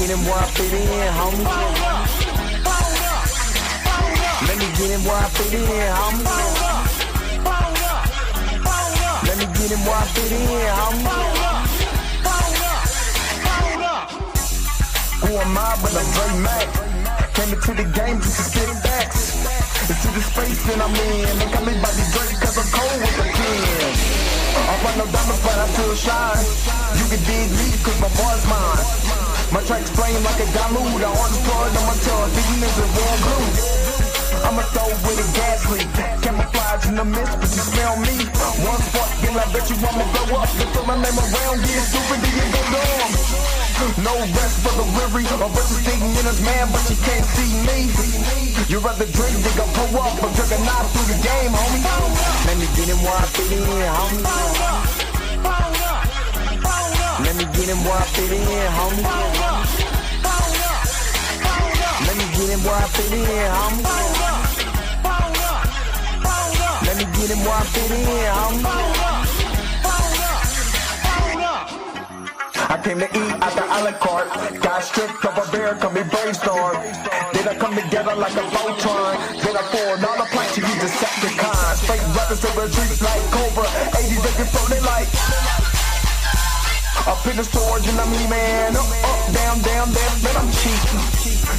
get him where I fit in, homie. Let me get him where I fit in, homie. Let me get him where I fit in, homie. Who am I but I'm Dre Mac? Came into the game just to spit facts. Into the space that I'm in. They call me Bobby Drake cause I'm cold with the pen. I run no diamonds but I still shine. You can dig me cause my boy's mine. My tracks flame like a dilute. I orange blood on my tongue. Thinking this is warm glue. I'ma throw with a gas leak. Camouflage in the mist, but you smell me. One spark, then I bet you I'ma blow up. Then throw my name around, get stupid, then you go dumb. No rest for the weary. A bunch of sitting in his man, but you can't see me. You rather drink, they gon' pull up. I'm drinking knife through the game, homie. Let me get him where I fit in, homie. Let me get him where I fit in, homie. Let me get him where I fit in, homie. Let me get him where I fit in, homie. I came to eat at the a la carte. Got stripped of a bear, call me brainstorm. Then I come together like a Voltron. Then I pour another plank to you Decepticons. Fake rappers to retreat like Cobra. 80s they can float, they like up in the storage and I'm E-man. Up, down, man, I'm cheating.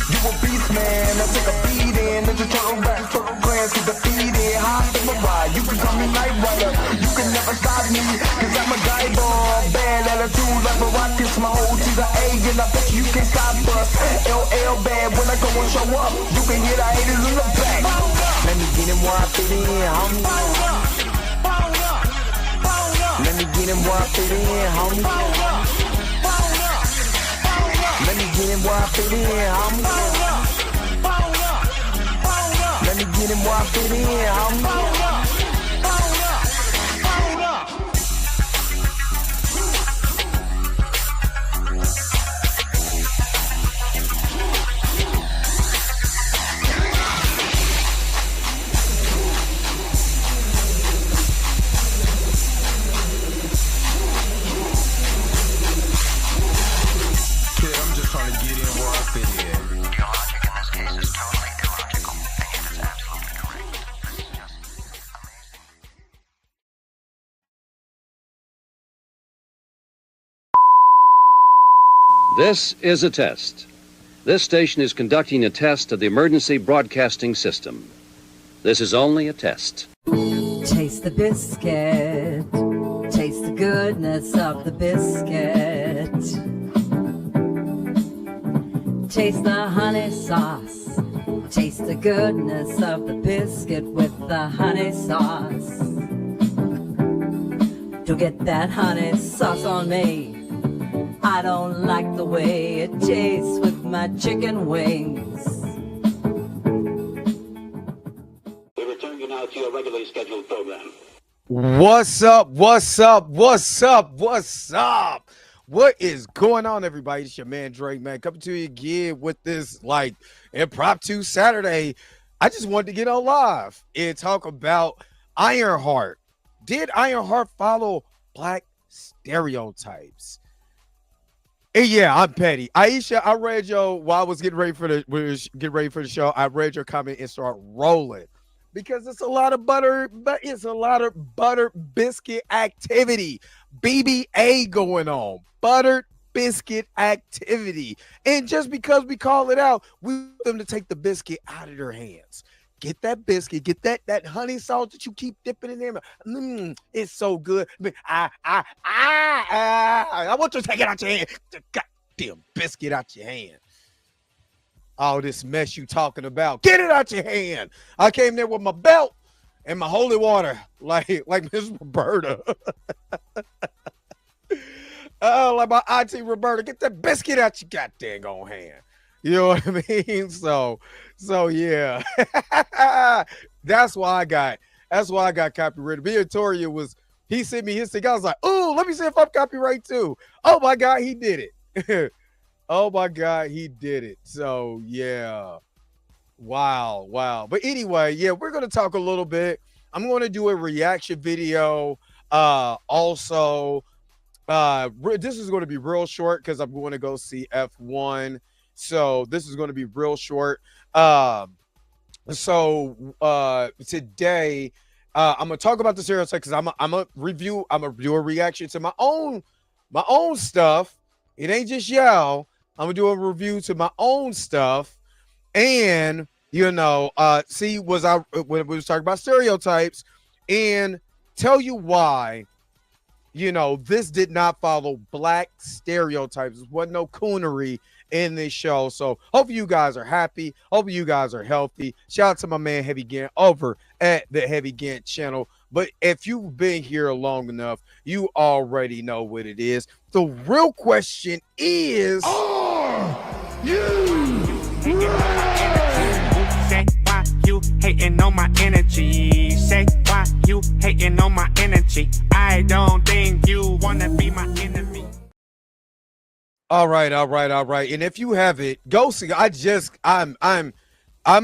You a beast, man. I take a beat in. Ninja turtle back, turtle glance, get defeated. Hot in my ride. You can call me Night Rider. You can never stop me, cause I'm a guy bomb. Bad attitude like a rocket. My whole to the A, and I bet you can't stop us. LL bad when I go and show up. You can hear the haters in the back. Let me get him where I fit in, homie. Let me get him where I fit in, homie. Let me get him where I fit in, homie. Let me get him where I fit in, homie. This is a test. This station is conducting a test of the emergency broadcasting system. This is only a test. Taste the biscuit. Taste the goodness of the biscuit. Taste the honey sauce. Taste the goodness of the biscuit with the honey sauce. To get that honey sauce on me, I don't like the way it tastes with my chicken wings. We return you now to your regularly scheduled program. What's up? What is going on, everybody? It's your man Drake, man, coming to you again with this like impromptu Saturday. I just wanted to get on live and talk about Ironheart. Did Ironheart follow black stereotypes? And yeah, I'm petty. Aisha, I read while I was getting ready for the show. I read your comment and start rolling because it's a lot of butter biscuit activity, BBA going on, buttered biscuit activity. And just because we call it out, we want them to take the biscuit out of their hands. Get that biscuit, get that honey sauce that you keep dipping in there. It's so good. I want you to take it out your hand. Goddamn biscuit out your hand. All this mess you talking about, get it out your hand. I came there with my belt and my holy water, like Miss Roberta. Like my auntie Roberta, get that biscuit out your goddamn on hand. You know what I mean? So yeah. That's why I got copyrighted. Toria he sent me his thing. I was like, oh, let me see if I'm copyright too. Oh my God, he did it. Oh my God, he did it. So yeah. Wow. But anyway, yeah, we're gonna talk a little bit. I'm gonna do a reaction video. Also, This is going to be real short because I'm going to go see F1. So this is going to be real short. Today I'm gonna talk about the stereotype because I'm a review. I'm gonna do a reaction to my own stuff. It ain't just y'all. I'm gonna do a review to my own stuff, and see was I when we was talking about stereotypes, and tell you why. This did not follow black stereotypes. There wasn't no coonery in this show. So hope you guys are happy. Hope you guys are healthy. Shout out to my man Heavy Gant over at the Heavy Gant channel. But if you've been here long enough, you already know what it is. The real question is, Say why you hating on my energy? Say why you hating on my energy? I don't think you wanna be my enemy. all right. And if you haven't, go see. I'm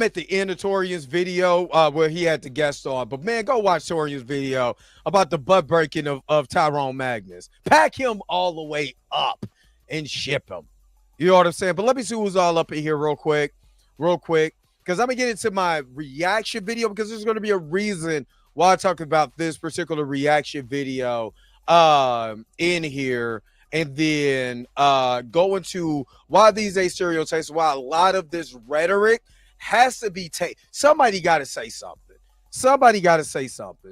at the end of Torian's video where he had the guest on. But man, go watch Torian's video about the butt breaking of Tyrone Magnus. Pack him all the way up and ship him. You know what I'm saying? But let me see who's all up in here real quick. Because I'm going to get into my reaction video because there's going to be a reason why I talk about this particular reaction video in here. And then go into why these are stereotypes, why a lot of this rhetoric has to be taken. Somebody got to say something.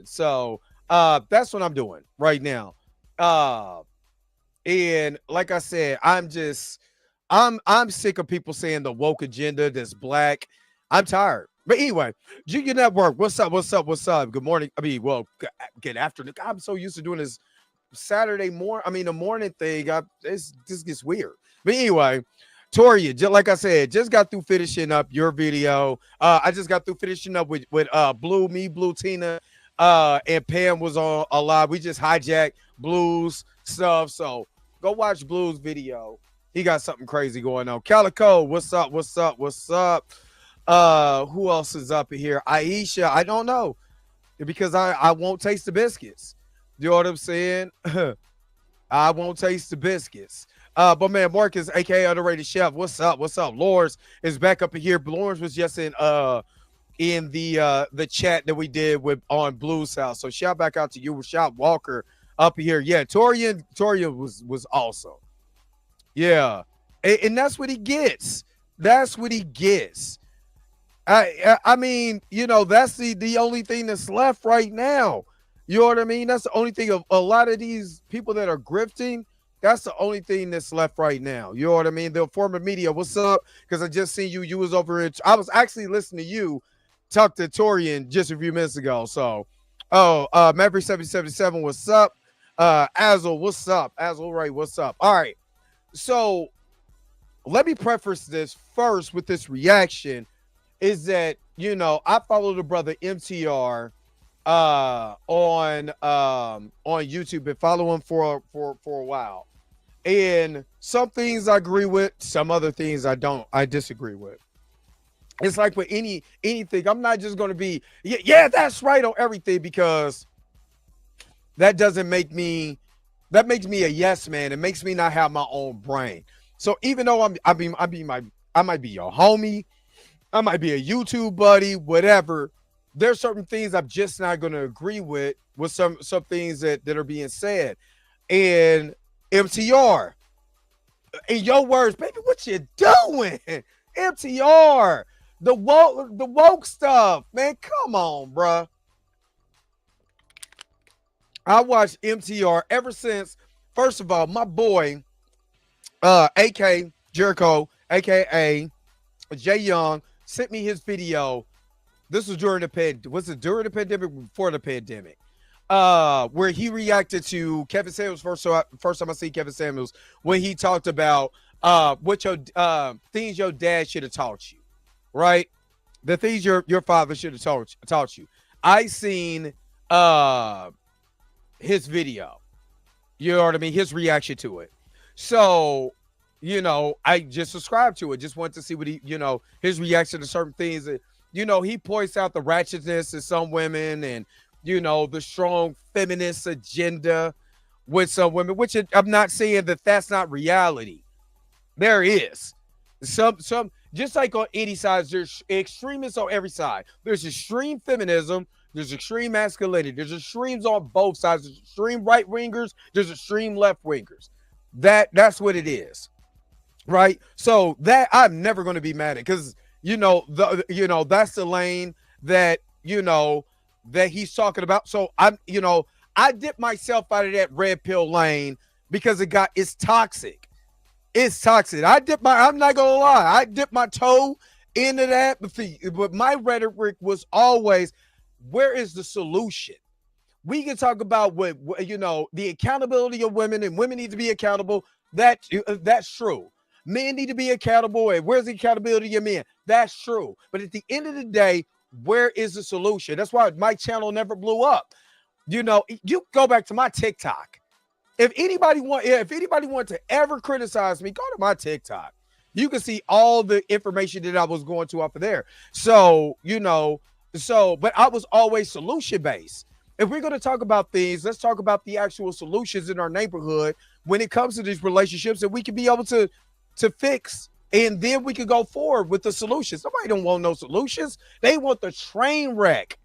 So that's what I'm doing right now. And like I said, I'm sick of people saying the woke agenda that's black. I'm tired. But anyway, Junior Network, what's up? Good morning. Good afternoon. I'm so used to doing this Saturday morning. The morning thing. This gets weird. But anyway, Toria, like I said, just got through finishing up your video. I just got through finishing up with Blue Tina, and Pam was on a live. We just hijacked Blue's stuff. So go watch Blue's video. He got something crazy going on. Calico, what's up? Who else is up in here? Aisha, I don't know because I won't taste the biscuits. You know what I'm saying? I won't taste the biscuits. But man, Marcus, aka Underrated Chef, what's up? Lawrence is back up in here. Lawrence was just in the chat that we did on Blue's House. So shout back out to you. Shout Walker up here. Yeah, Torian was awesome. Yeah, and that's what he gets. That's the only thing that's left right now. You know what I mean? That's the only thing of a lot of these people that are grifting. That's the only thing that's left right now. You know what I mean? The former media, what's up? Because I just seen you. You was over it. I was actually listening to you talk to Torian just a few minutes ago. So, Maverick 777, what's up? Azel, what's up? Azel, right? What's up? All right. So let me preface this first with this reaction. Is that I follow the brother MTR on YouTube. Been following for a while, and some things I agree with, some other things I disagree with. It's like with anything, I'm not just going to be yeah that's right on everything, because that makes me a yes man. It makes me not have my own brain. So even though I might be your homie, I might be a YouTube buddy, whatever, there's certain things I'm just not going to agree with some things that are being said. And MTR, in your words, baby, what you doing? MTR, the woke stuff, man, come on, bruh. I watched MTR ever since, first of all, my boy, AK Jericho, aka Jay Young, sent me his video. This was during the pandemic, before the pandemic? Where he reacted to Kevin Samuels. First time I see Kevin Samuels, when he talked about what your things your dad should have taught you, right? The things your father should have taught you. I seen his video. You know what I mean? His reaction to it. So, I just subscribed to it. Just wanted to see what his reaction to certain things. That, he points out the ratchetness in some women and, the strong feminist agenda. with some women, which I'm not saying that that's not reality. There is some just like on any side, there's extremists on every side. There's extreme feminism, there's extreme masculinity, there's extremes on both sides. There's extreme right wingers, there's extreme left wingers. That's what it is, right? So that I'm never going to be mad at, because that's the lane that that he's talking about. So I dipped myself out of that red pill lane because it's toxic. It's toxic. I'm not gonna lie, I dipped my toe into that, but my rhetoric was always, where is the solution? We can talk about what the accountability of women, and women need to be accountable. That's true. Men need to be accountable, and where's the accountability of men? That's true. But at the end of the day, where is the solution? That's why my channel never blew up. You go back to my TikTok. If anybody wanted to ever criticize me, go to my TikTok. You can see all the information that I was going to off of there. So, but I was always solution based. If we're going to talk about things, let's talk about the actual solutions in our neighborhood when it comes to these relationships that we can be able to fix, and then we can go forward with the solutions. Somebody don't want no solutions. They want the train wreck.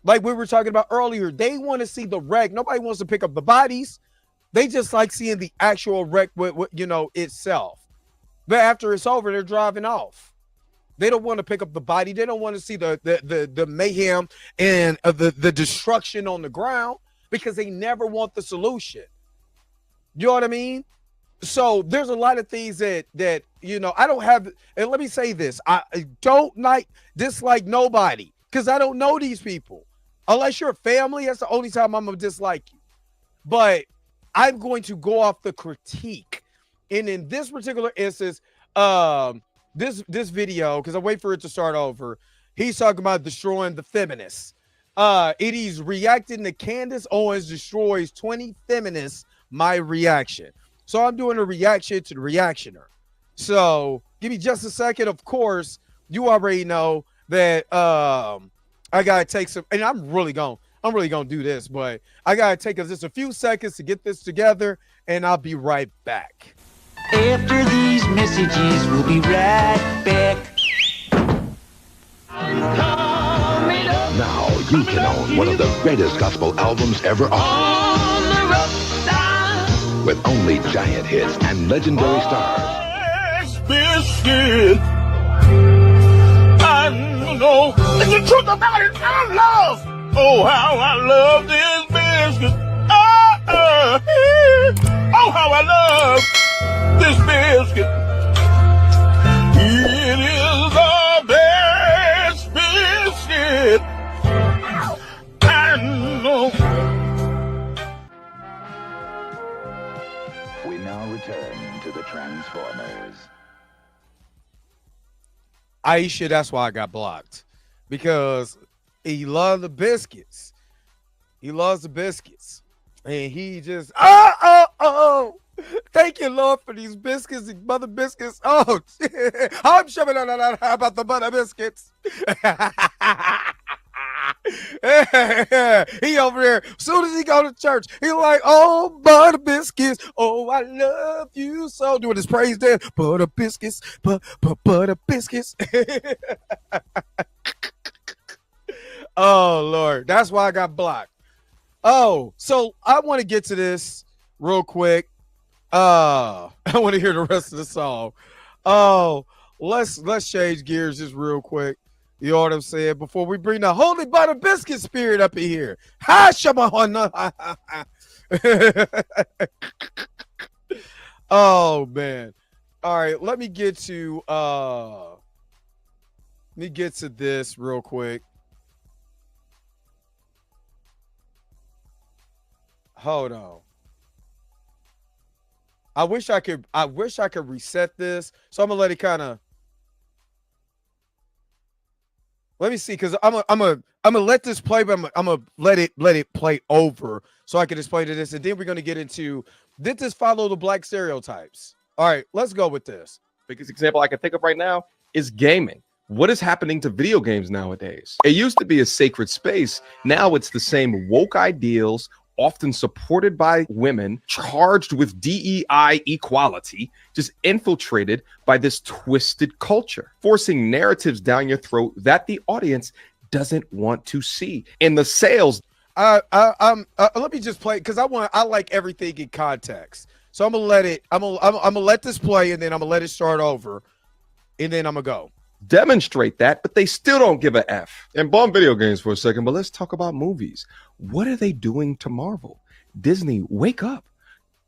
Like we were talking about earlier, they want to see the wreck. Nobody wants to pick up the bodies. They just like seeing the actual wreck with itself. But after it's over, they're driving off. They don't want to pick up the body. They don't want to see the mayhem and the destruction on the ground, because they never want the solution. You know what I mean? So there's a lot of things that I don't have. And let me say this: I don't dislike nobody, because I don't know these people. Unless you're a family, that's the only time I'm gonna dislike you. But I'm going to go off the critique. And in this particular instance, this video, because I wait for it to start over, he's talking about destroying the feminists. He's reacting to Candace Owens destroys 20 feminists, my reaction. So I'm doing a reaction to the reactioner. So give me just a second. Of course, you already know that I gotta take some, and I'm really gonna do this, but I gotta take just a few seconds to get this together, and I'll be right back. After these messages, we'll be right back. Now you can own one of the greatest gospel albums ever on the roadside, with only giant hits and legendary stars. Biscuit. I know it's the truth about it. I love. Oh, how I love this biscuit. Oh, how I love this biscuit. It is the best biscuit. I know. We now return to the Transformers. Aisha, that's why I got blocked, because he loves the biscuits. He loves the biscuits. And he just, thank you, Lord, for these biscuits, these butter biscuits. Oh, I'm shoving about the butter biscuits. He over there, as soon as he go to church, he like, oh, butter biscuits. Oh, I love you so. Doing his praise dance. Butter biscuits, butter biscuits. Oh, Lord. That's why I got blocked. Oh, so I want to get to this real quick. I want to hear the rest of the song. Oh, let's change gears just real quick. You know what I'm saying? Before we bring the holy butter biscuit spirit up in here. Ha, shamahana. Oh, man. All right, let me get to this real quick. Hold on. I wish I could reset this. So I'm gonna let it kind of. Let me see, because I'm gonna let this play, but I'm gonna let it play over so I can explain to this, and then we're gonna get into, did this follow the black stereotypes? All right, let's go with this. Biggest example I can think of right now is gaming. What is happening to video games nowadays? It used to be a sacred space. Now it's the same woke ideals, often supported by women, charged with DEI equality, just infiltrated by this twisted culture, forcing narratives down your throat that the audience doesn't want to see. And the sales. Let me just play because I like everything in context. So I'm gonna let this play, and then I'm gonna let it start over, and then I'm gonna go. Demonstrate that, but they still don't give a F. And bomb video games for a second, but let's talk about movies. What are they doing to Marvel? Disney, wake up.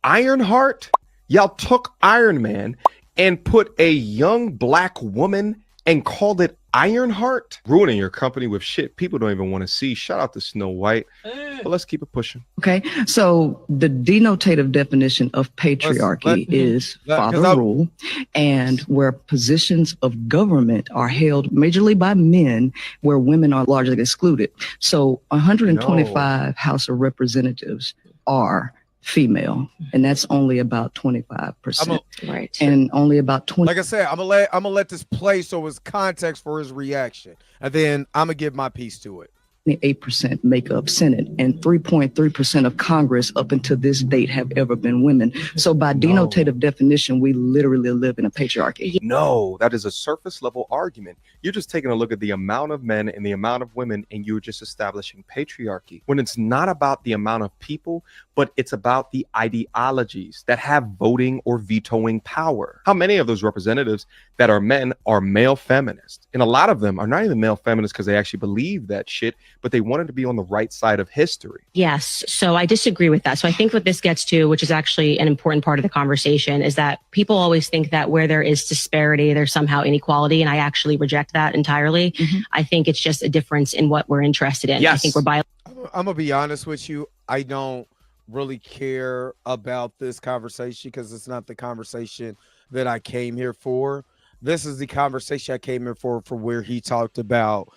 Ironheart, y'all took Iron Man and put a young black woman and called it Ironheart, ruining your company with shit people don't even want to see. Shout out to Snow White. But let's keep it pushing. Okay, so the denotative definition of patriarchy is father rule, and where positions of government are held majorly by men, where women are largely excluded. So 125 House of Representatives are female, and that's only about 25%. Right. And only about 20. Like I said, I'm gonna let this play so it's context for his reaction, and then I'm gonna give my piece to it. 8% make up Senate, and 3.3% of Congress up until this date have ever been women. So by denotative definition, we literally live in a patriarchy. No, that is a surface level argument. You're just taking a look at the amount of men and the amount of women, and you're just establishing patriarchy when it's not about the amount of people, but it's about the ideologies that have voting or vetoing power. How many of those representatives that are men are male feminists? And a lot of them are not even male feminists because they actually believe that shit, but they wanted to be on the right side of history. Yes. So I disagree with that. So I think what this gets to, which is actually an important part of the conversation, is that people always think that where there is disparity, there's somehow inequality. And I actually reject that entirely. I think it's just a difference in what we're interested in. Yes. I think we're I'm gonna be honest with you. I don't really care about this conversation because it's not the conversation that I came here for. This is the conversation I came here for where he talked about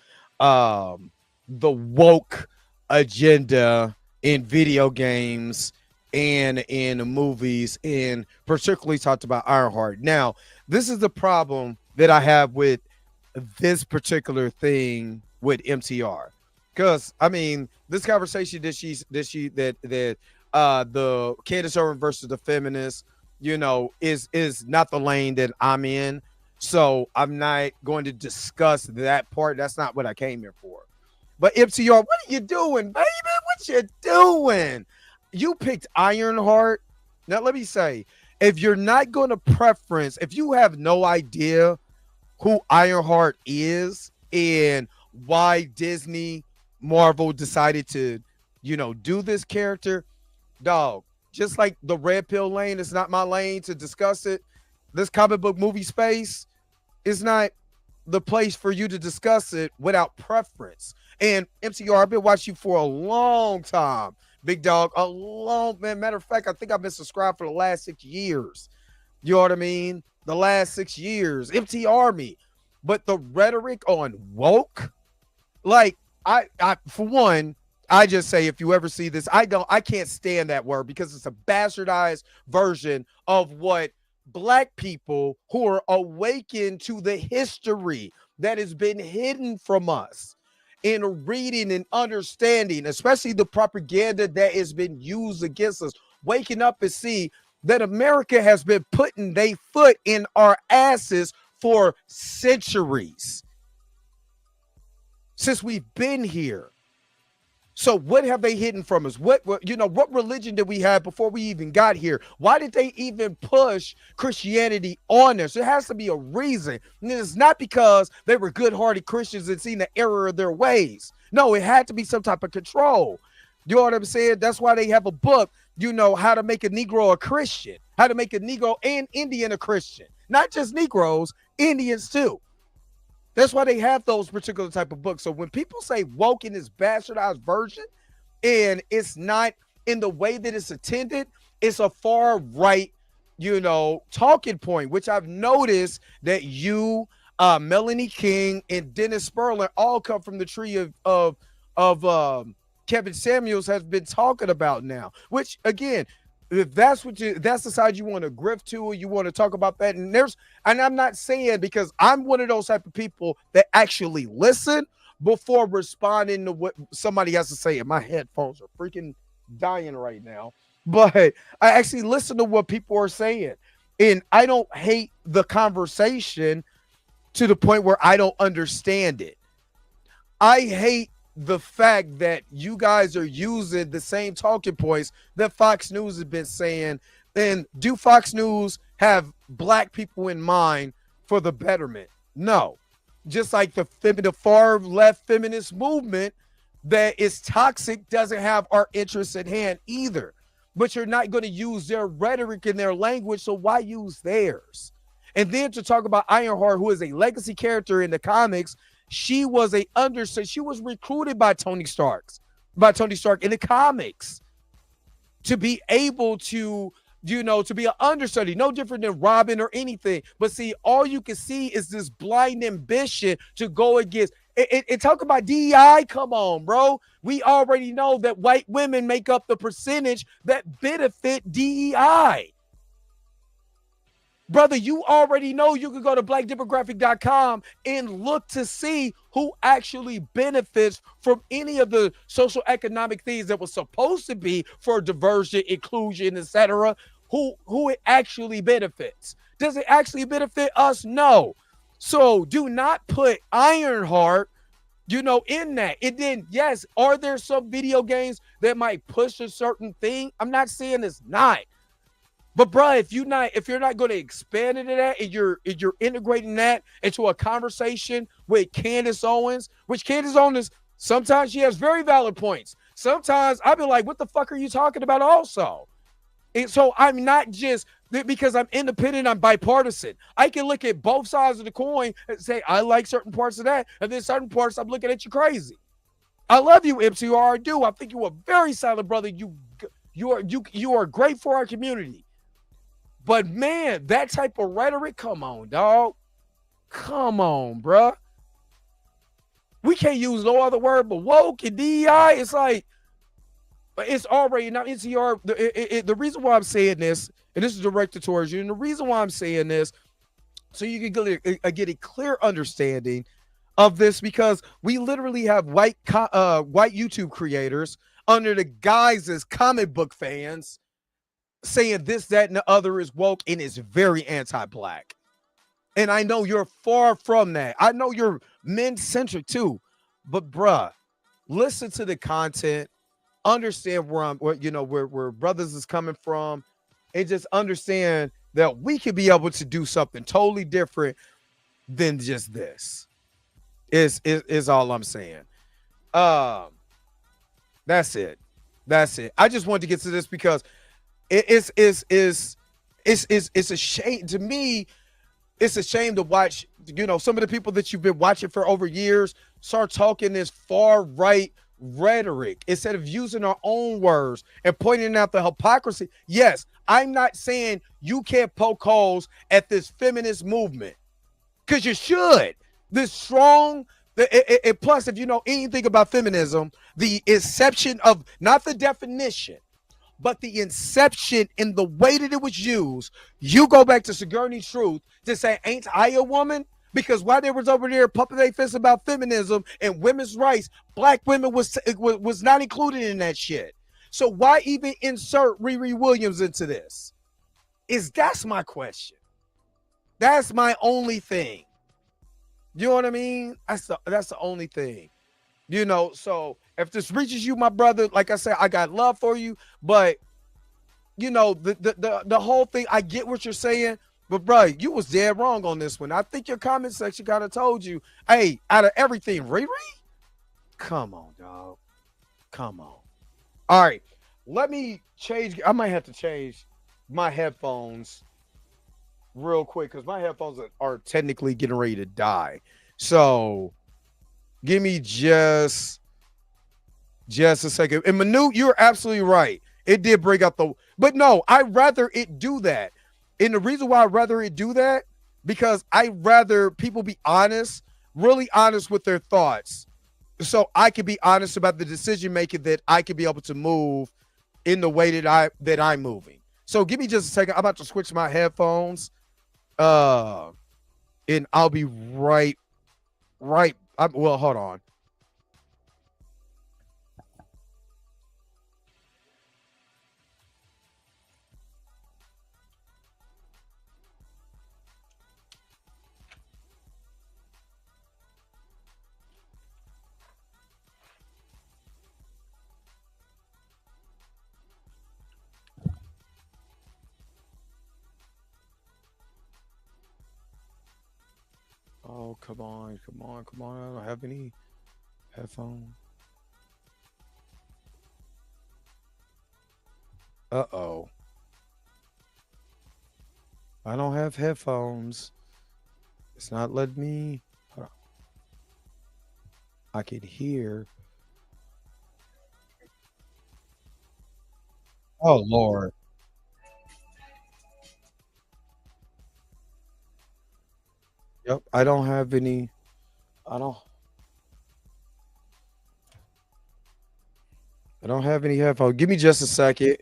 the woke agenda in video games and in movies, and particularly talked about Ironheart. Now, this is the problem that I have with this particular thing with MTR, because I mean, this conversation that the Candace Owens versus the feminists, you know, is not the lane that I'm in. So I'm not going to discuss that part. That's not what I came here for. But MTR, what are you doing, baby? What you doing? You picked Ironheart. Now, let me say, if you're not going to preference, if you have no idea who Ironheart is and why Disney, Marvel decided to, you know, do this character, dog, just like the red pill lane is not my lane to discuss it, this comic book movie space is not the place for you to discuss it without preference. And MCR, I've been watching you for a long time, big dog, a long, man. Matter of fact, I think I've been subscribed for the last 6 years. You know what I mean? The last 6 years, MTR me. But the rhetoric on woke, like I for one, I just say, if you ever see this, I can't stand that word because it's a bastardized version of what Black people who are awakened to the history that has been hidden from us in reading and understanding, especially the propaganda that has been used against us, waking up and see that America has been putting their foot in our asses for centuries since we've been here. So what have they hidden from us? What religion did we have before we even got here? Why did they even push Christianity on us? There has to be a reason. And it's not because they were good-hearted Christians and seen the error of their ways. No, it had to be some type of control. You know what I'm saying? That's why they have a book, you know, how to make a Negro a Christian, how to make a Negro and Indian a Christian. Not just Negroes, Indians too. That's why they have those particular type of books. So when people say woke in this bastardized version, and it's not in the way that it's intended, it's a far right, you know, talking point, which I've noticed that you, Melanie King, and Dennis Sperling all come from the tree of Kevin Samuels has been talking about now, which again, if that's that's the side you want to grift to, or you want to talk about that. And I'm not saying, because I'm one of those type of people that actually listen before responding to what somebody has to say. And my headphones are freaking dying right now. But I actually listen to what people are saying. And I don't hate the conversation to the point where I don't understand it. I hate the fact that you guys are using the same talking points that Fox News has been saying. And do Fox News have black people in mind for the betterment? No. Just like the far left feminist movement that is toxic doesn't have our interests at hand either. But you're not going to use their rhetoric and their language, so why use theirs? And then to talk about Ironheart, who is a legacy character in the comics, she was she was recruited by Tony Stark in the comics to be able to, to be an understudy, no different than Robin or anything. But see, all you can see is this blind ambition to go against it. Talk about DEI. Come on, bro. We already know that white women make up the percentage that benefit DEI. Brother, you already know. You can go to blackdemographic.com and look to see who actually benefits from any of the social economic things that was supposed to be for diversion, inclusion, etc. Who it actually benefits. Does it actually benefit us? No. So do not put Ironheart, in that. And then, yes, are there some video games that might push a certain thing? I'm not saying it's not. But bro, if you're not going to expand into that, and you're integrating that into a conversation with Candace Owens, which Candace Owens, sometimes she has very valid points. Sometimes I'll be like, what the fuck are you talking about also? And so I'm not just, because I'm independent, I'm bipartisan. I can look at both sides of the coin and say, I like certain parts of that, and then certain parts I'm looking at you crazy. I love you, MCR. I do. I think you're a very solid brother. You are great for our community. But man, that type of rhetoric, come on, dog. Come on, bruh. We can't use no other word but woke and DEI. It's like, it's already now NCR. The reason why I'm saying this, and this is directed towards you, and the reason why I'm saying this, so you can get a clear understanding of this, because we literally have white YouTube creators under the guise as comic book fans saying this, that, and the other is woke and is very anti-black. And I know you're far from that. I know you're men-centric too. But bruh, listen to the content, understand where brothers is coming from, and just understand that we could be able to do something totally different than just this. Is all I'm saying. That's it. I just wanted to get to this because it's a shame to me. It's a shame to watch, some of the people that you've been watching for over years start talking this far right rhetoric instead of using our own words and pointing out the hypocrisy. Yes, I'm not saying you can't poke holes at this feminist movement, because you should. This strong, plus, if you know anything about feminism, the inception of, not the definition, but the inception in the way that it was used, you go back to Sigourney Truth to say, ain't I a woman? Because while they was over there pumping their fists about feminism and women's rights, black women was not included in that shit. So why even insert Riri Williams into this? That's my question. That's my only thing. You know what I mean? That's the only thing. So if this reaches you, my brother, like I said, I got love for you, but the whole thing, I get what you're saying, but bro, you was dead wrong on this one. I think your comment section kind of told you, hey, out of everything, Riri, come on, dog, come on. All right, let me change. I might have to change my headphones real quick because my headphones are technically getting ready to die. So give me just a second. And Manu, you're absolutely right. It did bring up but no, I'd rather it do that. And the reason why I'd rather it do that, because I'd rather people be honest, really honest with their thoughts. So I can be honest about the decision making that I can be able to move in the way that I'm moving. So give me just a second. I'm about to switch my headphones. And I'll be right. Well, hold on. Oh, come on. I don't have any headphones. Uh-oh. I don't have headphones. It's not letting me. Hold on. I can hear. Oh, Lord. Yep. I don't have any. I don't. I don't have any headphones. Give me just a second.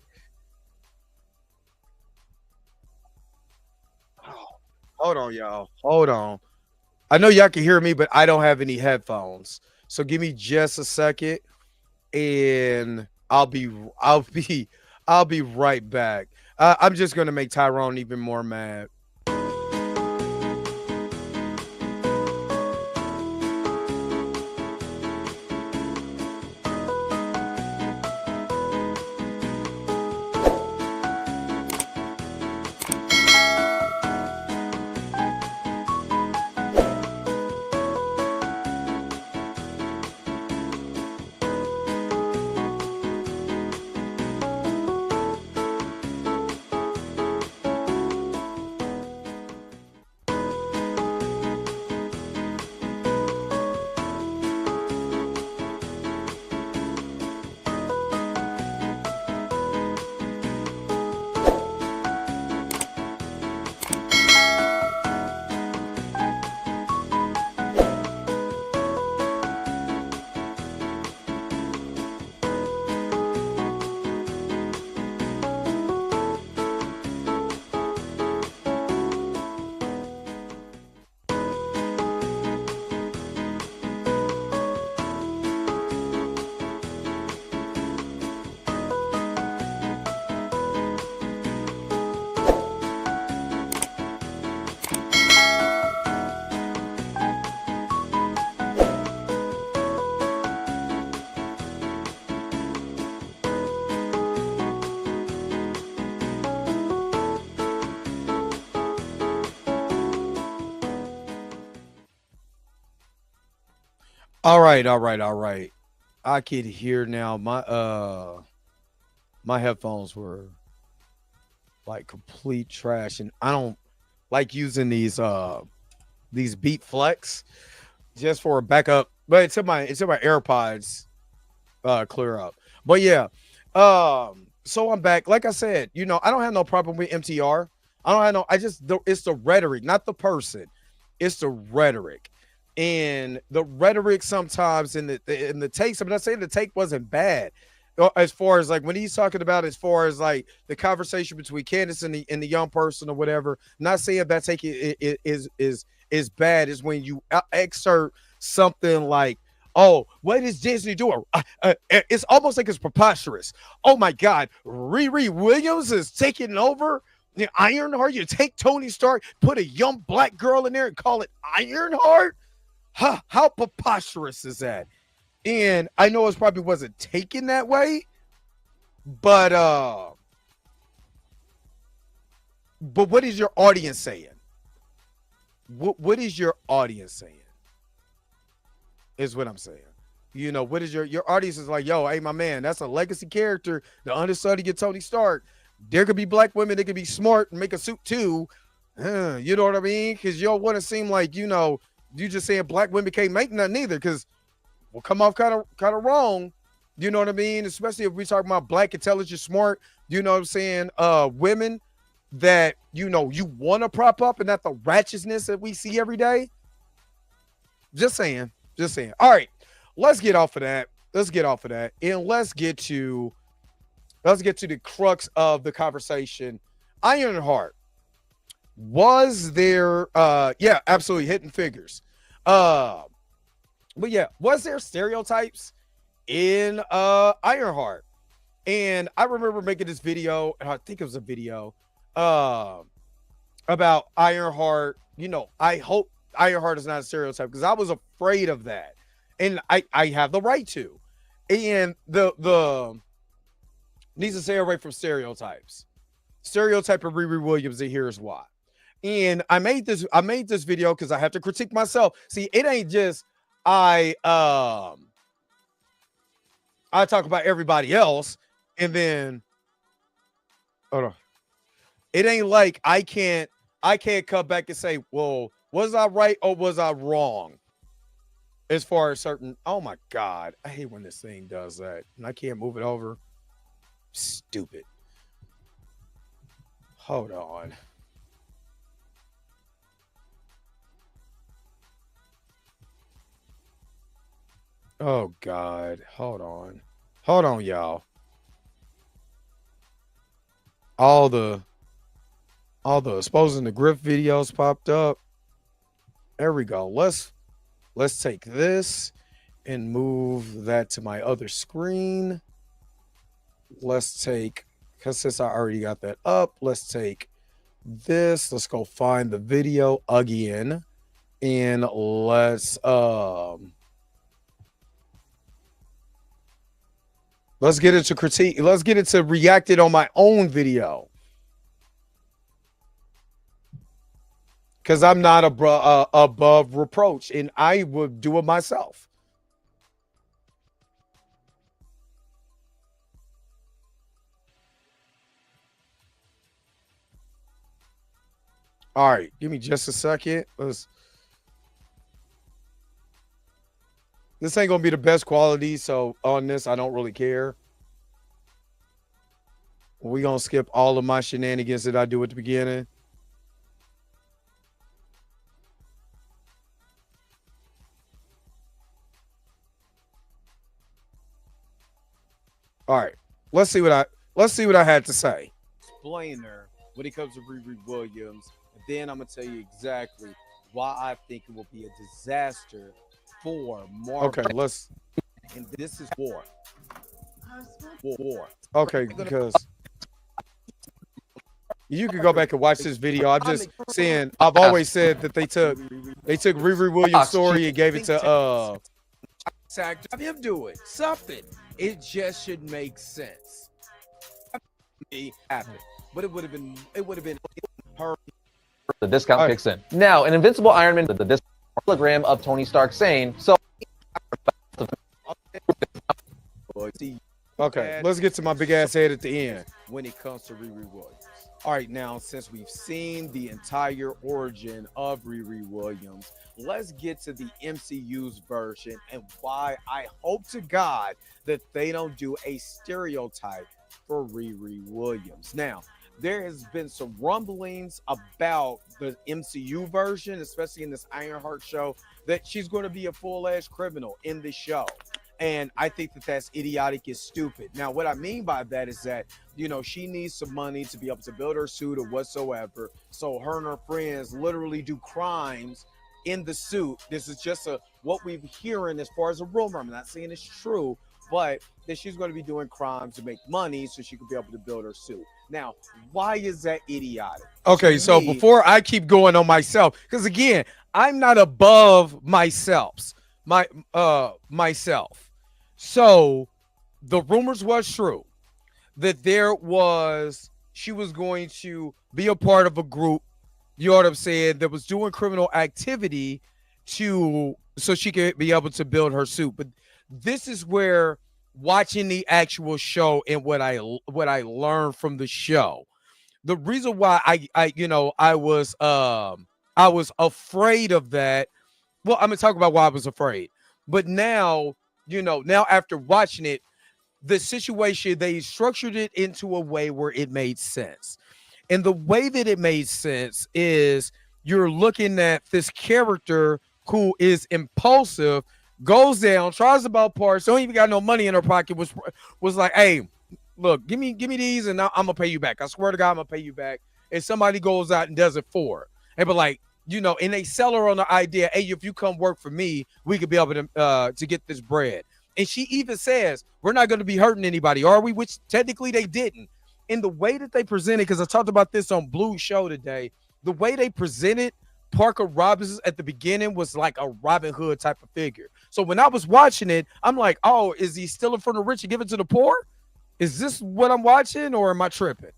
Oh, hold on, y'all. Hold on. I know y'all can hear me, but I don't have any headphones. So give me just a second, and I'll be right back. I'm just gonna make Tyrone even more mad. All right. I can hear now. My headphones were like complete trash, and I don't like using these Beat Flex just for a backup. But until my AirPods clear up. But yeah, so I'm back. Like I said, I don't have no problem with MTR. I don't have no. It's the rhetoric, not the person. It's the rhetoric, and the rhetoric sometimes in the takes. I'm not saying the take wasn't bad, as far as like when he's talking about as far as like the conversation between Candace and the young person or whatever. Not saying that take is bad. Is when you excerpt something like, oh, what is Disney doing? It's almost like it's preposterous. Oh my God, Riri Williams is taking over the Ironheart. You take Tony Stark, put a young black girl in there and call it Ironheart? Huh, how preposterous is that? And I know it probably wasn't taken that way, but what is your audience saying? What is your audience saying? Is what I'm saying. What is your audience is like, yo, hey, my man, that's a legacy character, the understudy of Tony Stark. There could be black women that could be smart and make a suit too. You know what I mean? Because you don't want to seem like, you just saying black women can't make nothing either, because we'll come off kind of wrong. You know what I mean? Especially if we talk about black, intelligent, smart, you know what I'm saying? Women that, you want to prop up and not the ratchetness that we see every day. Just saying. All right, let's get off of that. And let's get to the crux of the conversation. Ironheart. Was there yeah, absolutely Hidden Figures. But yeah, was there stereotypes in Ironheart? And I remember making this video, and I think it was a video about Ironheart. I hope Ironheart is not a stereotype, because I was afraid of that, and I have the right to. And the needs to stay away from stereotypes. Stereotype of Riri Williams, and here's why. And I made this video because I have to critique myself. See, it ain't just I talk about everybody else, and then hold on. It ain't like I can't come back and say, well, was I right or was I wrong? As far as certain, oh my God, I hate when this thing does that. And I can't move it over. Stupid. Hold on. Oh God. Hold on. Hold on, y'all. All the exposing the grip videos popped up. There we go. Let's take this and move that to my other screen. Let's take, because since I already got that up, let's take this. Let's go find the video again. And let's get into critique. Let's get into reacted on my own video. Because I'm not above reproach, and I would do it myself. All right, give me just a second. This ain't going to be the best quality, so on this, I don't really care. We're going to skip all of my shenanigans that I do at the beginning. All right, let's see what I had to say. Explainer when it comes to Riri Williams, and then I'm gonna tell you exactly why I think it will be a disaster for Marvel. Okay, and this is war. Okay, because you can go back and watch this video. I'm just saying. I've always said that they took Riri Williams' story and gave it to have him do it. Something. It just should make sense. But it would have been her. The discount kicks in. Now, an Invincible Iron Man, the discount hologram of Tony Stark saying, so. Okay, let's get to my big ass head at the end when it comes to Riri Williams. All right, now, since we've seen the entire origin of Riri Williams, let's get to the MCU's version and why I hope to God that they don't do a stereotype for Riri Williams. Now, there has been some rumblings about the MCU version, especially in this Ironheart show, that she's going to be a full-ass criminal in the show. And I think that that's idiotic and stupid. Now, what I mean by that is that, you know, she needs some money to be able to build her suit or whatsoever. So her and her friends literally do crimes in the suit. This is just what we've hearing as far as a rumor. I'm not saying it's true, but that she's going to be doing crimes to make money so she could be able to build her suit. Now, why is that idiotic? Okay, so before I keep going on myself, because again, I'm not above myself. So the rumors was true that she was going to be a part of a group, you know what I'm saying, that was doing criminal activity so she could be able to build her suit. But this is where watching the actual show and what I learned from the show, the reason why I was afraid of that. Well, I'm gonna talk about why I was afraid, but now after watching it, the situation, they structured it into a way where it made sense. And the way that it made sense is you're looking at this character who is impulsive, goes down, tries to buy parts, don't even got no money in her pocket, was like, hey, look, give me these and I'm gonna pay you back. I swear to God, I'm gonna pay you back. And somebody goes out and does it for her. And but like, and they sell her on the idea, hey, if you come work for me, we could be able to get this bread. And she even says, we're not going to be hurting anybody, are we? Which technically they didn't. In the way that they presented, because I talked about this on Blue's show today, the way they presented Parker Robinson at the beginning was like a Robin Hood type of figure. So when I was watching it, I'm like, oh, is he stealing from the rich and giving to the poor? Is this what I'm watching or am I tripping?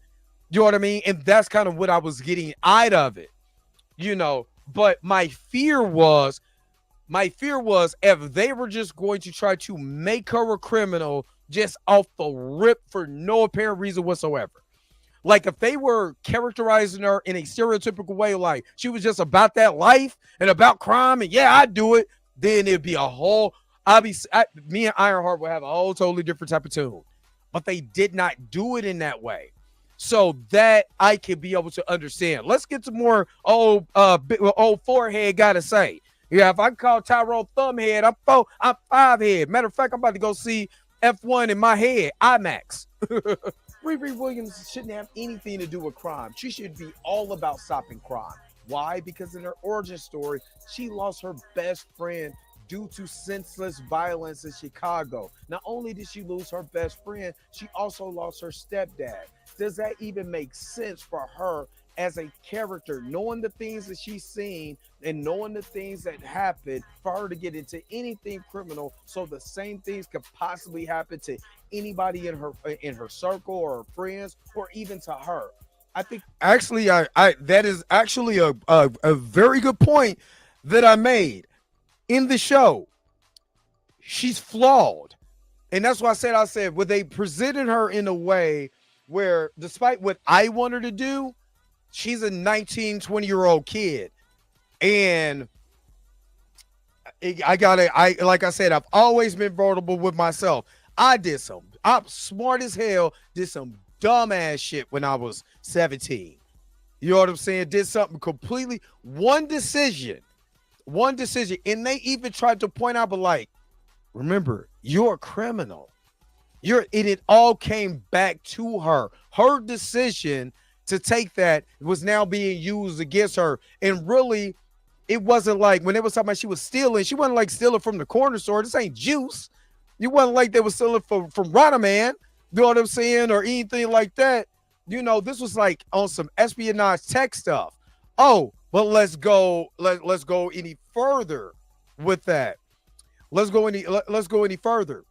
You know what I mean? And that's kind of what I was getting out of it. But my fear was if they were just going to try to make her a criminal just off the rip for no apparent reason whatsoever. Like if they were characterizing her in a stereotypical way, like she was just about that life and about crime, and yeah, I do it, then it'd be a whole. Me and Ironheart would have a whole totally different type of tune. But they did not do it in that way, so that I can be able to understand. Let's get to more old forehead gotta say. Yeah, if I call Tyrone Thumbhead, I'm 5 head. Matter of fact, I'm about to go see F1 in my head, IMAX. Riri Williams shouldn't have anything to do with crime. She should be all about stopping crime. Why? Because in her origin story, she lost her best friend due to senseless violence in Chicago. Not only did she lose her best friend, she also lost her stepdad. Does that even make sense for her as a character, knowing the things that she's seen and knowing the things that happened, for her to get into anything criminal, so the same things could possibly happen to anybody in her circle or her friends or even to her? I think actually I that is actually a very good point that I made in the show. She's flawed, and that's why I said when they presented her in a way where, despite what I want her to do, she's a 19, 20-year-old kid. And like I said, I've always been vulnerable with myself. I'm smart as hell, did some dumbass shit when I was 17. You know what I'm saying? Did something completely, one decision. And they even tried to point out, but like, remember, you're a criminal. It all came back to her. Her decision to take that was now being used against her. And really, it wasn't like when they was talking about she was stealing, she wasn't like stealing from the corner store. This ain't juice. You wasn't like they was stealing from Ronaman, you know what I'm saying, or anything like that. This was like on some espionage tech stuff. Oh, but let's go any further with that. Let's go any further.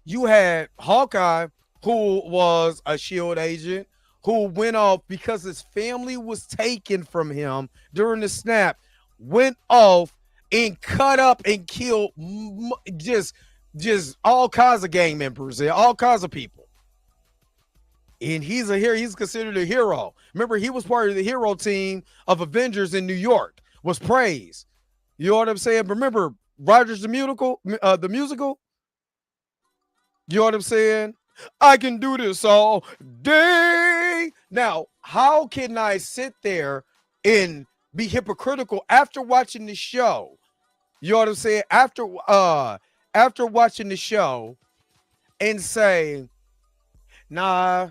You had Hawkeye, who was a SHIELD agent, who went off because his family was taken from him during the snap, went off and cut up and killed just all kinds of gang members and all kinds of people. And he's a hero. He's considered a hero. Remember, he was part of the hero team of Avengers in New York, was praised. You know what I'm saying? Remember Rogers the musical? You know what I'm saying? I can do this all day. Now, how can I sit there and be hypocritical after watching the show? You know what I'm saying? After watching the show and say, nah,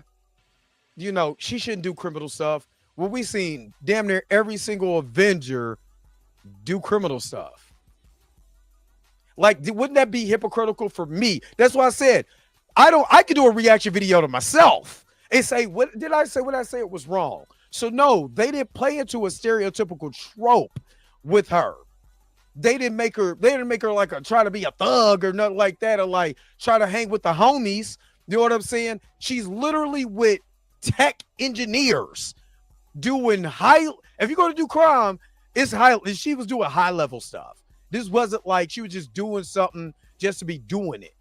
she shouldn't do criminal stuff. Well, we seen damn near every single Avenger do criminal stuff. Like, wouldn't that be hypocritical for me? That's why I said, I could do a reaction video to myself and say, what did I say? What I say it was wrong. So no, they didn't play into a stereotypical trope with her. They didn't make her like try to be a thug or nothing like that, or like try to hang with the homies. You know what I'm saying? She's literally with tech engineers doing if you're going to do crime, it's high. She was doing high level stuff. This wasn't like she was just doing something just to be doing it.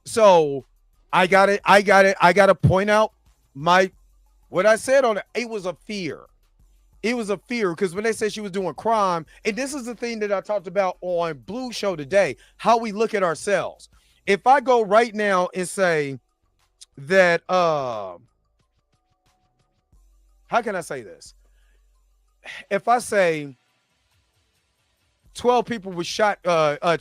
So I got to point out what I said on it. It was a fear. It was a fear because when they said she was doing crime, and this is the thing that I talked about on Blue Show today, how we look at ourselves. If I go right now and say that, how can I say this? If I say 12 people were shot, 2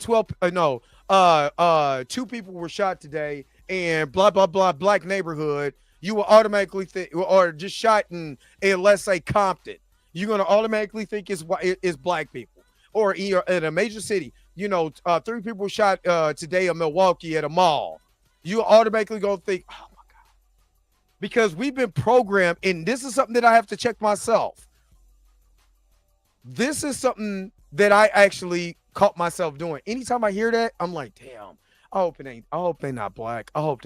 people were shot today, and blah, blah, blah, black neighborhood, you will automatically think, or just shot in let's say Compton, you're going to automatically think it's black people. Or in a major city, 3 people were shot today in Milwaukee at a mall. You automatically going to think, oh my God. Because we've been programmed, and this is something that I have to check myself. This is something that I actually caught myself doing. Anytime I hear that, I'm like, damn, I hope they're not black. I hope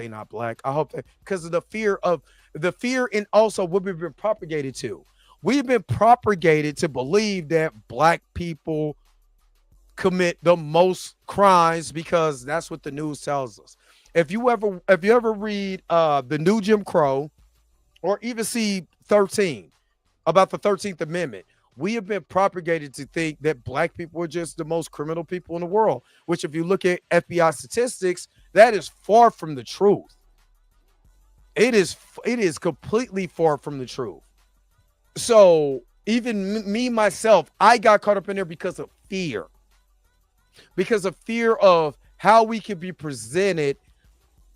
because of the fear and also what we've been propagated to. we've been propagated to believe that black people commit the most crimes because that's what the news tells us. If you ever read the new Jim Crow or even see 13 about the 13th Amendment, we have been propagated to think that black people are just the most criminal people in the world, which if you look at FBI statistics, that is far from the truth. It is completely far from the truth. So even me, myself, I got caught up in there because of fear. Because of fear of how we can be presented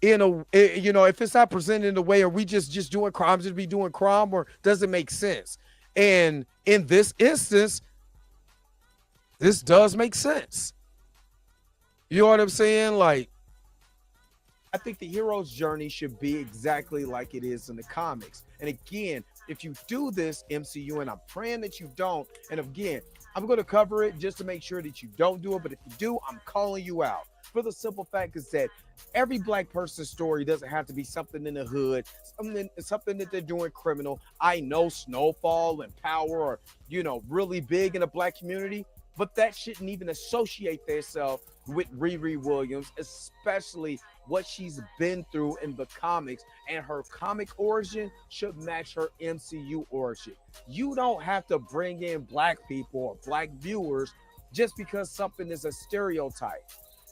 in a, if it's not presented in a way, are we just doing crimes, just be doing crime, or does it make sense? And in this instance, this does make sense. You know what I'm saying? Like, I think the hero's journey should be exactly like it is in the comics. And again, if you do this, MCU, and I'm praying that you don't, and again, I'm going to cover it just to make sure that you don't do it. But if you do, I'm calling you out. For the simple fact is that every black person's story doesn't have to be something in the hood, something that they're doing criminal. I know Snowfall and Power are, really big in the black community, but that shouldn't even associate themselves with Riri Williams, especially what she's been through in the comics, and her comic origin should match her MCU origin. You don't have to bring in black people or black viewers just because something is a stereotype.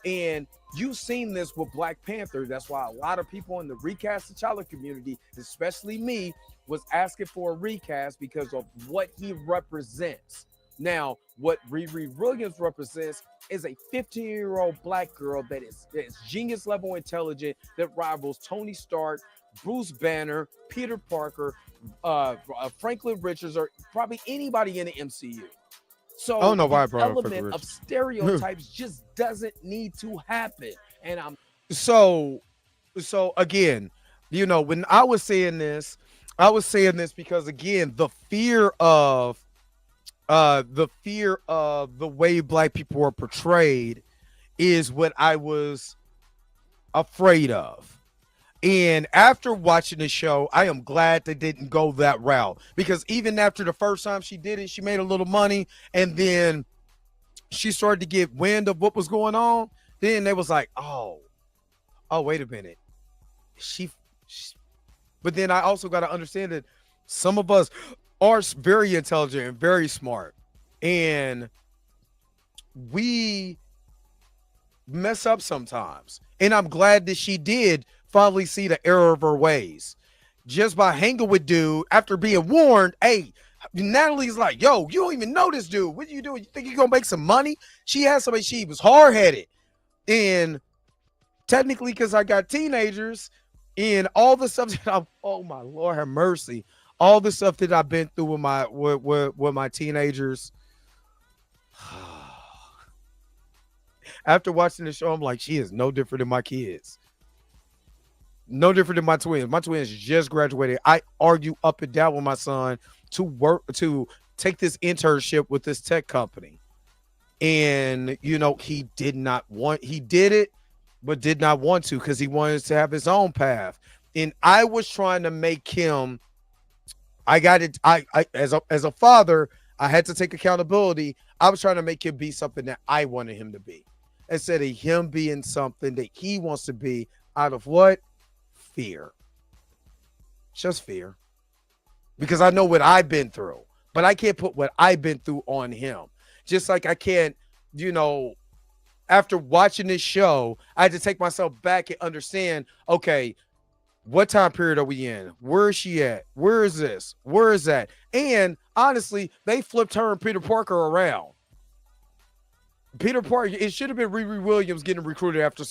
And you've seen this with Black Panther. That's why a lot of people in the recast T'Challa community, especially me, was asking for a recast because of what he represents. Now, what Riri Williams represents is a 15-year-old black girl that is genius level intelligent, that rivals Tony Stark, Bruce Banner, Peter Parker, Franklin Richards, or probably anybody in the MCU. So I don't know why I the brought up element of stereotypes just doesn't need to happen. And I'm so again, when I was saying this because again, the fear of the way black people are portrayed is what I was afraid of. And after watching the show, I am glad they didn't go that route, because even after the first time she did it, she made a little money, and then she started to get wind of what was going on. Then they was like, oh, wait a minute. But then I also got to understand that some of us are very intelligent and very smart, and we mess up sometimes. And I'm glad that she did finally see the error of her ways just by hanging with dude after being warned. Hey, Natalie's like, yo, you don't even know this dude. What are you doing? You think you're gonna make some money? She had somebody, she was hard-headed. And technically, because I got teenagers and all the stuff that oh my Lord have mercy, all the stuff that I've been through with my teenagers. After watching the show, I'm like, she is no different than my kids. No different than my twins. My twins just graduated. I argue up and down with my son to take this internship with this tech company. And, he did it, but did not want to, because he wanted to have his own path. And I was trying to make him, as a father, I had to take accountability. I was trying to make him be something that I wanted him to be, instead of him being something that he wants to be out of what? Fear. Just fear. Because I know what I've been through, but I can't put what I've been through on him. Just like I can't, after watching this show, I had to take myself back and understand, okay, what time period are we in? Where is she at? Where is this? Where is that? And honestly, they flipped her and Peter Parker around. Peter Parker, it should have been Riri Williams getting recruited after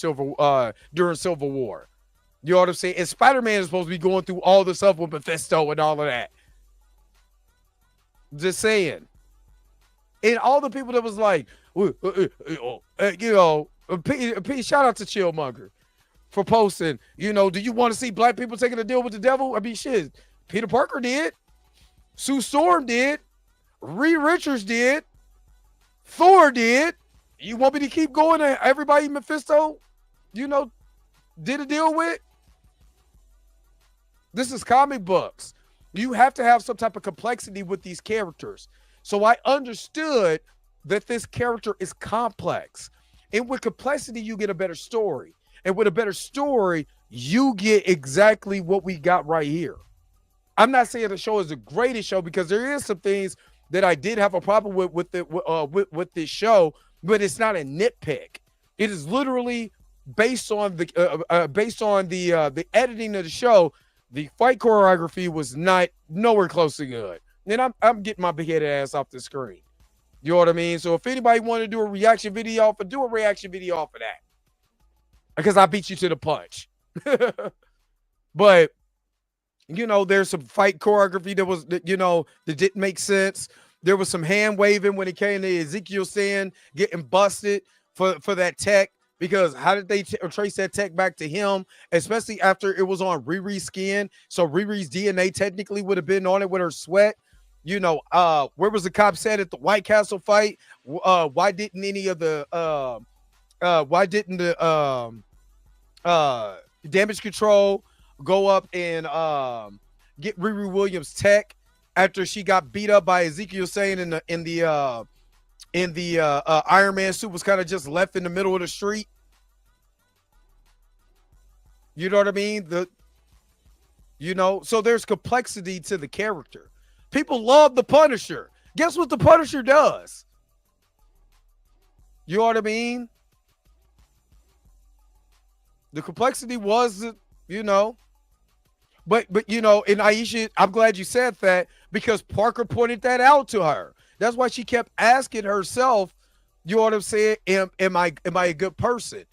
during Civil War. You know what I'm saying? And Spider-Man is supposed to be going through all the stuff with Mephisto and all of that. Just saying. And all the people that was like, shout out to Chillmonger for posting, do you want to see black people taking a deal with the devil? I mean, shit, Peter Parker did. Sue Storm did. Reed Richards did. Thor did. You want me to keep going to everybody Mephisto, did a deal with? This is comic books. You have to have some type of complexity with these characters. So I understood that this character is complex. And with complexity, you get a better story. And with a better story, you get exactly what we got right here. I'm not saying the show is the greatest show, because there is some things that I did have a problem with this show, but it's not a nitpick. It is literally based on the editing of the show. The fight choreography was nowhere close to good. And I'm getting my big-headed ass off the screen. You know what I mean? So if anybody want to do a reaction video off of, do a reaction video off of that. Because I beat you to the punch. But, you know, there's some fight choreography that didn't make sense. There was some hand waving when it came to Ezekiel saying getting busted for that tech. Because how did they trace that tech back to him, especially after it was on Riri's skin? So Riri's DNA technically would have been on it with her sweat. You know, where was the cop said at the White Castle fight? Why didn't the Damage Control go up and get Riri Williams tech after she got beat up by Ezekiel saying in the Iron Man suit was kind of just left in the middle of the street? You know what I mean? So there's complexity to the character. People love the Punisher. Guess what the Punisher does? You know what I mean? The complexity was, but and Aisha, I'm glad you said that, because Parker pointed that out to her. That's why she kept asking herself, you know what I'm saying? Am I a good person?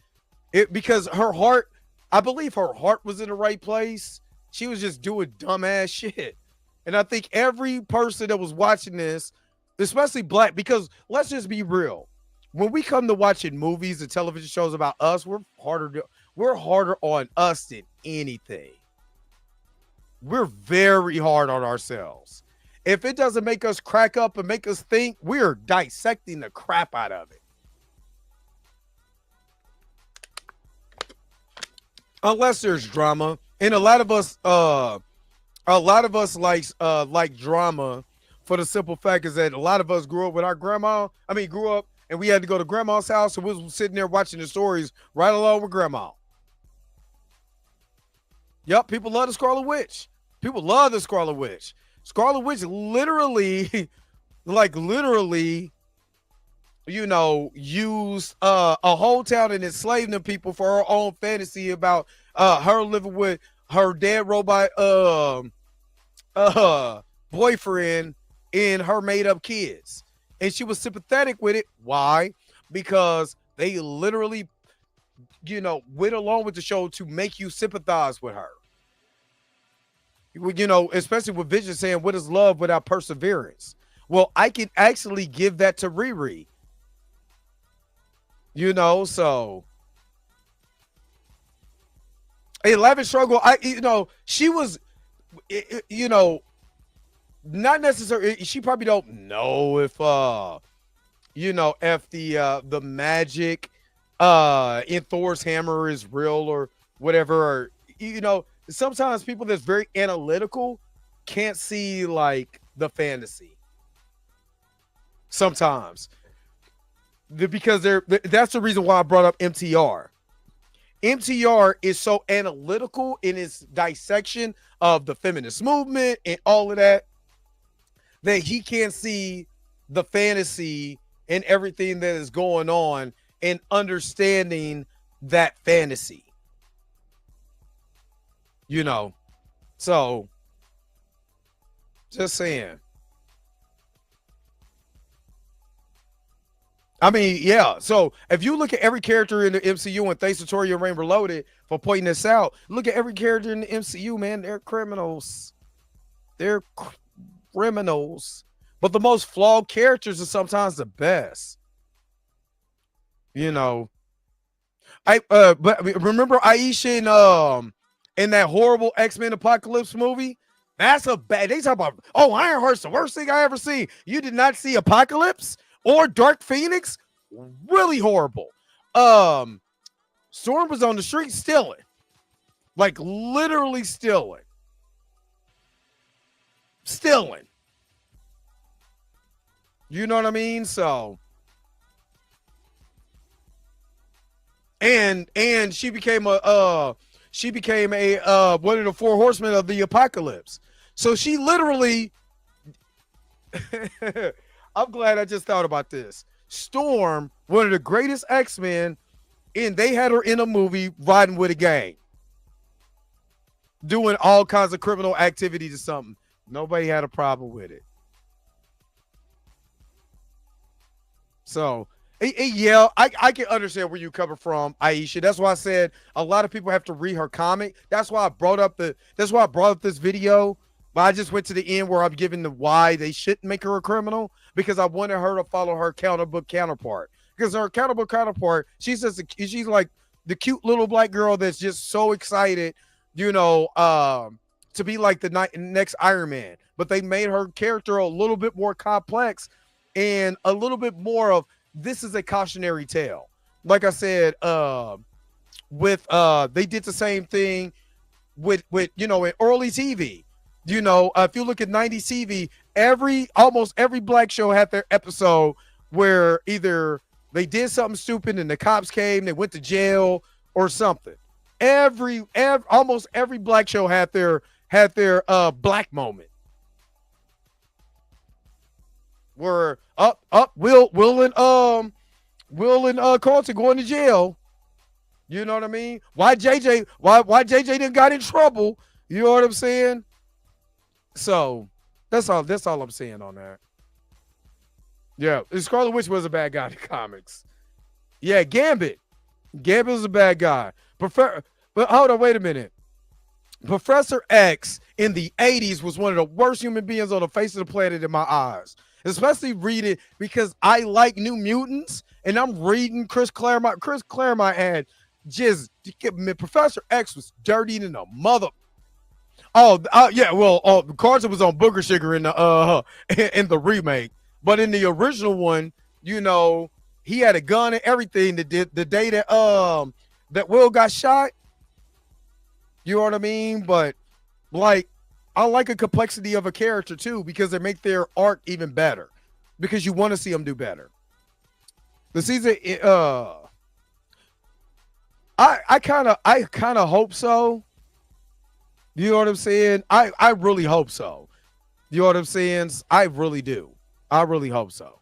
Because her heart, I believe her heart was in the right place. She was just doing dumbass shit. And I think every person that was watching this, especially black, because let's just be real. When we come to watching movies and television shows about us, we're harder on us than anything. We're very hard on ourselves. If it doesn't make us crack up and make us think, we're dissecting the crap out of it. Unless there's drama. And a lot of us like drama, for the simple fact is that a lot of us grew up with our grandma. Grew up and we had to go to grandma's house, and we was sitting there watching the stories right along with grandma. Yep, people love the Scarlet Witch. People love the Scarlet Witch. Scarlet Witch literally, used a whole town and enslaved them people for her own fantasy about her living with her dead robot boyfriend and her made-up kids. And she was sympathetic with it. Why? Because they literally, went along with the show to make you sympathize with her. Especially with Vision saying, what is love without perseverance? Well, I can actually give that to Riri. So a lavish struggle. She was, not necessarily. She probably don't know if, if the magic in Thor's hammer is real or whatever. Or, sometimes people that's very analytical can't see like the fantasy. Sometimes, because that's the reason why I brought up MTR. MTR is so analytical in its dissection of the feminist movement and all of that he can't see the fantasy and everything that is going on and understanding that fantasy. So just saying. Yeah. So if you look at every character in the MCU, and thanks to Toria Rain Reloaded for pointing this out, look at every character in the MCU, man. They're criminals. They're criminals. But the most flawed characters are sometimes the best. But remember Aisha in that horrible X-Men Apocalypse movie? That's a bad. They talk about, Ironheart's the worst thing I ever seen. You did not see Apocalypse or Dark Phoenix? Really horrible. Storm was on the street stealing. Like literally stealing. stealing. You know what I mean? So, and she became a one of the four horsemen of the apocalypse. So she literally, I'm glad I just thought about this. Storm, one of the greatest X-Men, and they had her in a movie riding with a gang, doing all kinds of criminal activities or something. Nobody had a problem with it. So, yeah, I can understand where you're coming from, Aisha. That's why I said a lot of people have to read her comic. That's why I brought up this video. But I just went to the end where I'm giving the why they shouldn't make her a criminal, because I wanted her to follow her comic book counterpart. Because her comic book counterpart, she's like the cute little black girl that's just so excited, to be like the next Iron Man. But they made her character a little bit more complex and a little bit more of, this is a cautionary tale. Like I said, they did the same thing with in early TV. If you look at 90s TV, almost every black show had their episode where either they did something stupid and the cops came, they went to jail or something. Almost every black show had their black moment. Where Will and Carlton going to jail. You know what I mean? Why JJ didn't got in trouble? You know what I'm saying? So that's all I'm saying on that. Yeah, Scarlet Witch was a bad guy in the comics. Yeah, Gambit was a bad guy. But hold on, wait a minute. Professor X in the 80s was one of the worst human beings on the face of the planet in my eyes. Especially reading, because I like New Mutants, and I'm reading Chris Claremont. Chris Claremont had Professor X was dirty than a mother. Yeah. Well, Carson was on Booger Sugar in the remake, but in the original one, he had a gun and everything. The day that Will got shot. You know what I mean? But like, I like a complexity of a character too, because they make their arc even better, because you want to see them do better. The season, I kind of hope so. You know what I'm saying? I really hope so. You know what I'm saying? I really do. I really hope so.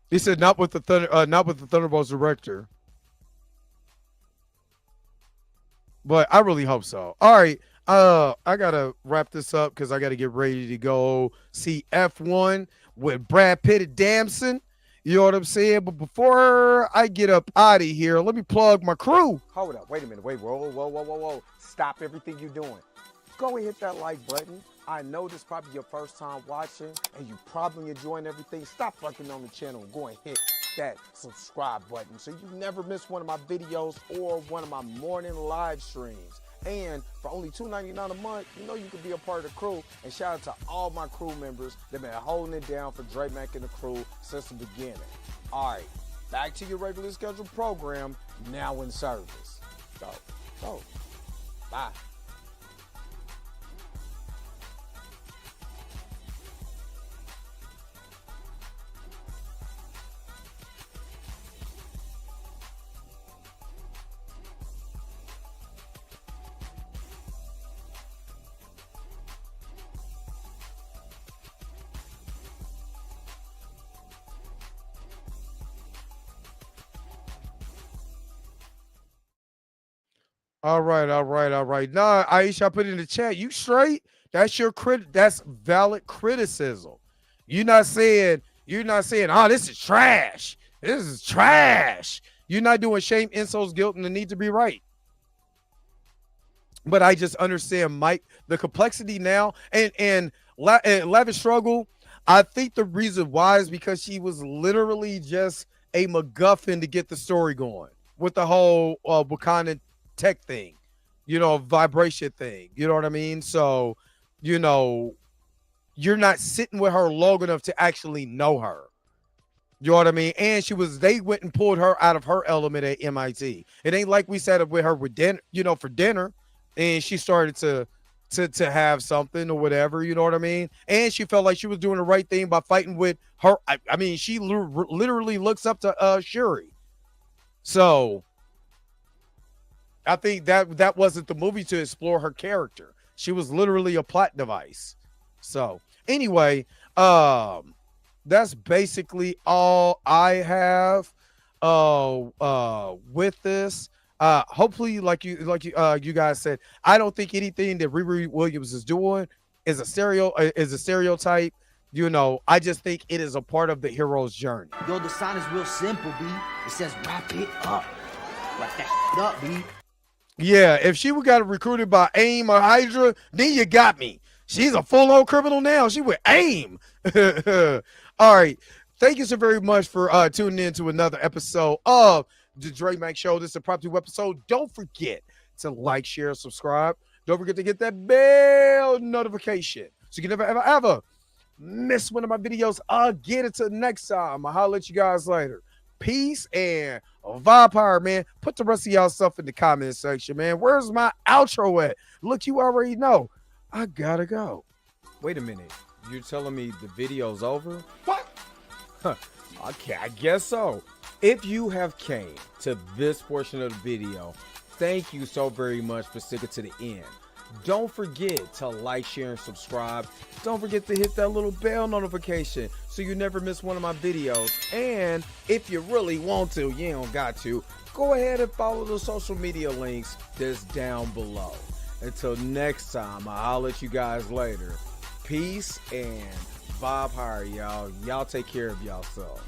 He said not with the Thunderbolts director. But I really hope so. All right. I gotta wrap this up because I gotta get ready to go see F1 with Brad Pitt and Damson. You know what I'm saying? But before I get up out of here, let me plug my crew. Hold up. Wait a minute. Whoa. Stop everything you're doing. Go and hit that like button. I know this is probably your first time watching, and you probably enjoying everything. Stop fucking on the channel and go and hit that subscribe button so you never miss one of my videos or one of my morning live streams. And for only $2.99 a month, you can be a part of the crew. And shout out to all my crew members that have been holding it down for Dre Mack and the crew since the beginning. All right, back to your regularly scheduled program, now in service. Go. Bye. All right. Nah, Aisha, I put it in the chat. You straight? That's that's valid criticism. You're not saying, oh, this is trash. This is trash. You're not doing shame, insults, guilt, and the need to be right. But I just understand the complexity now and Lavish Struggle. I think the reason why is because she was literally just a MacGuffin to get the story going with the whole Wakanda tech thing, vibration thing. You know what I mean? So, you're not sitting with her long enough to actually know her. You know what I mean? And they went and pulled her out of her element at MIT. It ain't like we sat up with her with dinner, for dinner, and she started to have something or whatever, you know what I mean? And she felt like she was doing the right thing by fighting with her. I mean, she literally looks up to Shuri. So I think that wasn't the movie to explore her character. She was literally a plot device. So anyway, that's basically all I have with this. Hopefully, like you guys said, I don't think anything that Riri Williams is doing is a stereotype. I just think it is a part of the hero's journey. Yo, the sign is real simple, B. It says wrap it up. Wrap that shit up, B. Yeah, if she got recruited by AIM or Hydra, then you got me. She's a full-on criminal now. She with AIM. All right. Thank you so very much for tuning in to another episode of the Dre Mac Show. This is a Prop 2 episode. Don't forget to like, share, subscribe. Don't forget to get that bell notification so you can never, ever miss one of my videos again. Until next time, I'll holler at you guys later. Peace and vibe power, man. Put the rest of y'all stuff in the comment section, man. Where's my outro at? Look, you already know. I gotta go. Wait a minute. You're telling me the video's over? What? Okay, I guess so. If you have came to this portion of the video, thank you so very much for sticking to the end. Don't forget to like, share, and subscribe. Don't forget to hit that little bell notification so you never miss one of my videos. And if you really want to, you don't got to, go ahead and follow the social media links that's down below. Until next time, I'll let you guys later. Peace and vibe higher, y'all. Y'all take care of yourself.